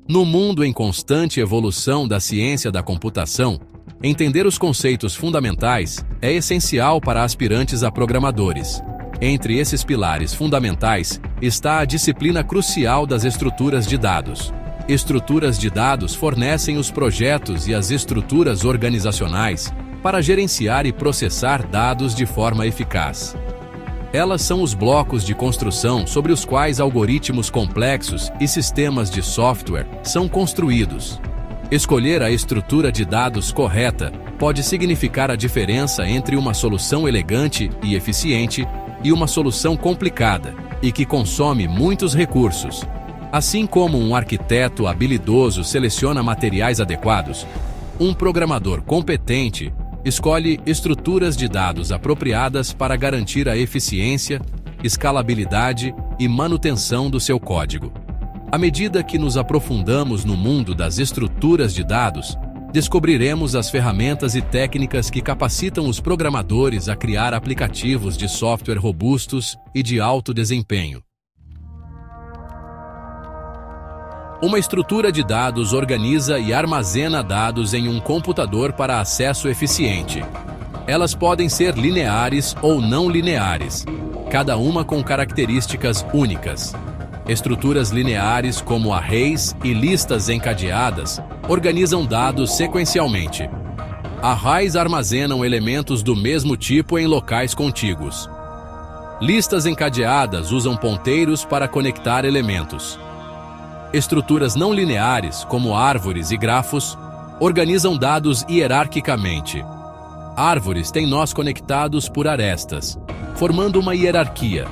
No mundo em constante evolução da ciência da computação, entender os conceitos fundamentais é essencial para aspirantes a programadores. Entre esses pilares fundamentais está a disciplina crucial das estruturas de dados. Estruturas de dados fornecem os projetos e as estruturas organizacionais para gerenciar e processar dados de forma eficaz. Elas são os blocos de construção sobre os quais algoritmos complexos e sistemas de software são construídos. Escolher a estrutura de dados correta pode significar a diferença entre uma solução elegante e eficiente e uma solução complicada e que consome muitos recursos. Assim como um arquiteto habilidoso seleciona materiais adequados, um programador competente escolhe estruturas de dados apropriadas para garantir a eficiência, escalabilidade e manutenção do seu código. À medida que nos aprofundamos no mundo das estruturas de dados, descobriremos as ferramentas e técnicas que capacitam os programadores a criar aplicativos de software robustos e de alto desempenho. Uma estrutura de dados organiza e armazena dados em um computador para acesso eficiente. Elas podem ser lineares ou não lineares, cada uma com características únicas. Estruturas lineares, como arrays e listas encadeadas, organizam dados sequencialmente. Arrays armazenam elementos do mesmo tipo em locais contíguos. Listas encadeadas usam ponteiros para conectar elementos. Estruturas não lineares, como árvores e grafos, organizam dados hierarquicamente. Árvores têm nós conectados por arestas, formando uma hierarquia.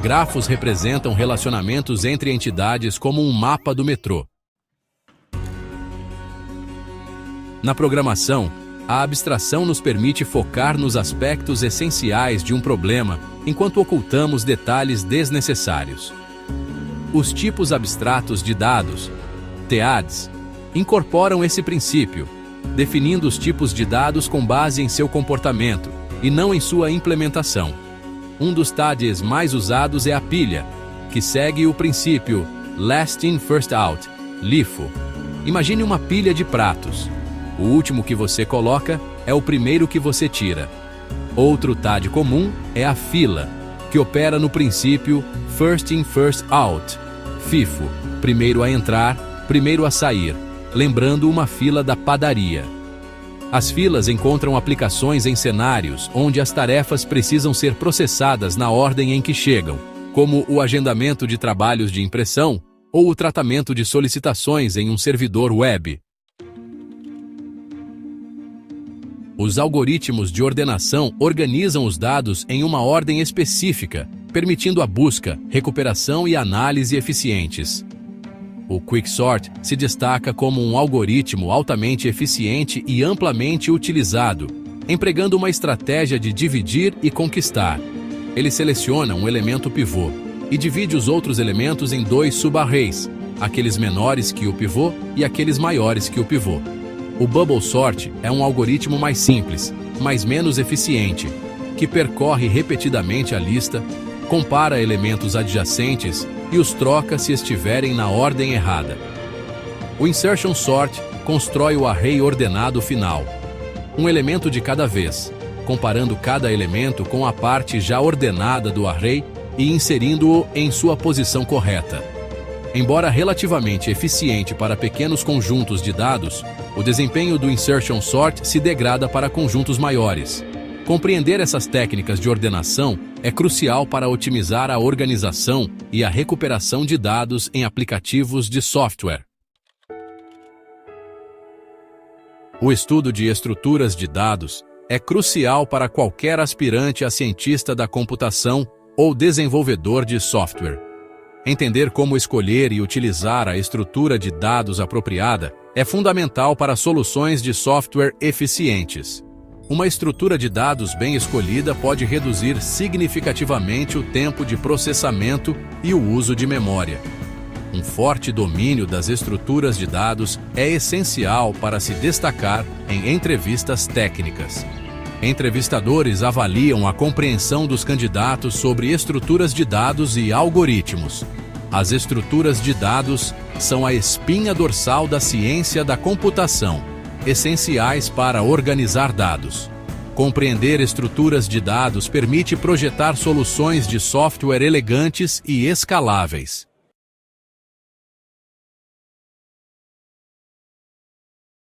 Grafos representam relacionamentos entre entidades como um mapa do metrô. Na programação, a abstração nos permite focar nos aspectos essenciais de um problema, enquanto ocultamos detalhes desnecessários. Os tipos abstratos de dados, TADs, incorporam esse princípio, definindo os tipos de dados com base em seu comportamento e não em sua implementação. Um dos TADs mais usados é a pilha, que segue o princípio Last In First Out, LIFO. Imagine uma pilha de pratos. O último que você coloca é o primeiro que você tira. Outro TAD comum é a fila, que opera no princípio First In First Out, FIFO, primeiro a entrar, primeiro a sair, lembrando uma fila da padaria. As filas encontram aplicações em cenários onde as tarefas precisam ser processadas na ordem em que chegam, como o agendamento de trabalhos de impressão ou o tratamento de solicitações em um servidor web. Os algoritmos de ordenação organizam os dados em uma ordem específica, permitindo a busca, recuperação e análise eficientes. O Quicksort se destaca como um algoritmo altamente eficiente e amplamente utilizado, empregando uma estratégia de dividir e conquistar. Ele seleciona um elemento pivô e divide os outros elementos em dois subarrays, aqueles menores que o pivô e aqueles maiores que o pivô. O Bubble Sort é um algoritmo mais simples, mas menos eficiente, que percorre repetidamente a lista, compara elementos adjacentes e os troca se estiverem na ordem errada. O Insertion Sort constrói o array ordenado final, um elemento de cada vez, comparando cada elemento com a parte já ordenada do array e inserindo-o em sua posição correta. Embora relativamente eficiente para pequenos conjuntos de dados, o desempenho do Insertion Sort se degrada para conjuntos maiores. Compreender essas técnicas de ordenação é crucial para otimizar a organização e a recuperação de dados em aplicativos de software. O estudo de estruturas de dados é crucial para qualquer aspirante a cientista da computação ou desenvolvedor de software. Entender como escolher e utilizar a estrutura de dados apropriada é fundamental para soluções de software eficientes. Uma estrutura de dados bem escolhida pode reduzir significativamente o tempo de processamento e o uso de memória. Um forte domínio das estruturas de dados é essencial para se destacar em entrevistas técnicas. Entrevistadores avaliam a compreensão dos candidatos sobre estruturas de dados e algoritmos. As estruturas de dados são a espinha dorsal da ciência da computação, essenciais para organizar dados. Compreender estruturas de dados permite projetar soluções de software elegantes e escaláveis.